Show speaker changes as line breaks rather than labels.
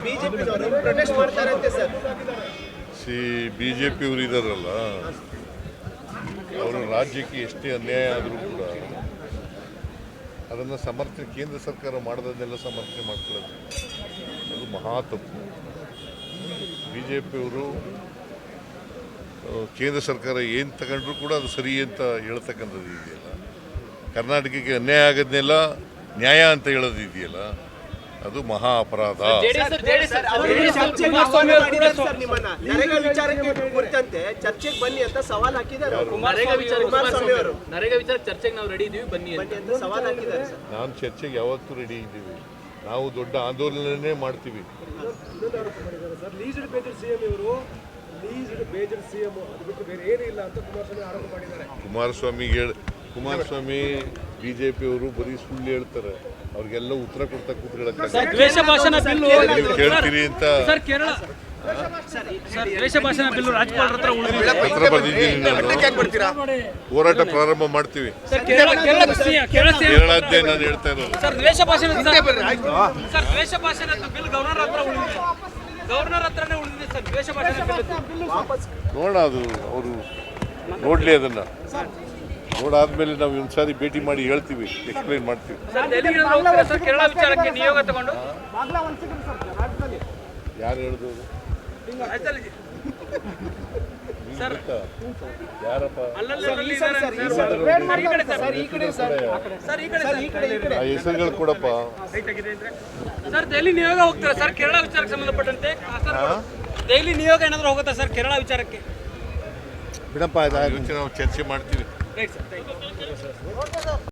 Protest ಮಾಡ್ತಾರಂತೆ sir.
BJP ಅವರು ಇದಾರಲ್ಲ, ಅವರು ರಾಜ್ಯಕ್ಕೆ ಎಷ್ಟೇ ಅನ್ಯಾಯ ಆದರೂ ಕೂಡ ಅದನ್ನು ಸಮರ್ಥನೆ ಕೇಂದ್ರ ಸರ್ಕಾರ ಮಾಡೋದನ್ನೆಲ್ಲ ಸಮರ್ಥನೆ ಮಾಡ್ಕೊಳ್ಳೋದು ಅದು ಮಹಾ ತಪ್ಪು. ಬಿಜೆಪಿಯವರು ಕೇಂದ್ರ ಸರ್ಕಾರ ಏನು ತಗೊಂಡ್ರು ಕೂಡ ಅದು ಸರಿ ಅಂತ ಹೇಳ್ತಕ್ಕಂಥದ್ದು ಇದೆಯಲ್ಲ, ಕರ್ನಾಟಕಕ್ಕೆ ಅನ್ಯಾಯ ಆಗೋದನ್ನೆಲ್ಲ ನ್ಯಾಯ ಅಂತ ಹೇಳೋದು ಇದೆಯಲ್ಲ, ಅದು ಮಹಾ ಅಪರಾಧ.
ಚರ್ಚೆಗೆ ಬನ್ನಿ ಅಂತ ಸವಾಲ್ ಹಾಕಿದ್ದಾರೆ.
ನಾನು ಚರ್ಚೆಗೆ ಯಾವತ್ತೂ ರೆಡಿ ಇದ್ದೀವಿ. ನಾವು ದೊಡ್ಡ ಆಂದೋಲನನೇ ಮಾಡ್ತೀವಿ. ಕುಮಾರಸ್ವಾಮಿ ಬಿಜೆಪಿಯವರು ಬರೀ ಸುಳ್ಳು ಹೇಳ್ತಾರೆ. ಅವ್ರಿಗೆಲ್ಲ ಉತ್ತರ ಕೊಡ್ತಾ ಕೇಳ್ತೀರಿ ಅಂತ ಪತ್ರ ಬರ್ದಿದ್ದೀನಿ. ನಾನು ಹೋರಾಟ ಪ್ರಾರಂಭ ಮಾಡ್ತೀವಿ. ಕೇರಳದ್ದೇ ನಾನು ಹೇಳ್ತಾ ಇರೋದು. ನೋಡೋಣ, ಅದು ಅವರು ನೋಡ್ಲಿ. ಅದನ್ನ ನೋಡಾದ್ಮೇಲೆ ನಾವು ಒಂದ್ಸಾರಿ ಭೇಟಿ ಮಾಡಿ ಹೇಳ್ತೀವಿ, ಎಕ್ಸ್ಪ್ಲೈನ್ ಮಾಡ್ತೀವಿ. ಯಾರು ಹೇಳಿದ್ರು? ಯಾರಪ್ಪ ಆ ಹೆಸರುಗಳು ಕೊಡಪ್ಪ.
ಸರ್ ದೆಹಲಿ ನಿಯೋಗ ಹೋಗ್ತಾರೆ ಸರ್ ಕೇರಳ ವಿಚಾರಕ್ಕೆ ಸಂಬಂಧಪಟ್ಟಂತೆ. ದೆಹಲಿ ನಿಯೋಗ ಏನಾದರೂ ಹೋಗುತ್ತಾ ಸರ್ ಕೇರಳ ವಿಚಾರಕ್ಕೆ?
ಬಿಡಪ್ಪ, ನಾವು ಚರ್ಚೆ ಮಾಡ್ತೀವಿ.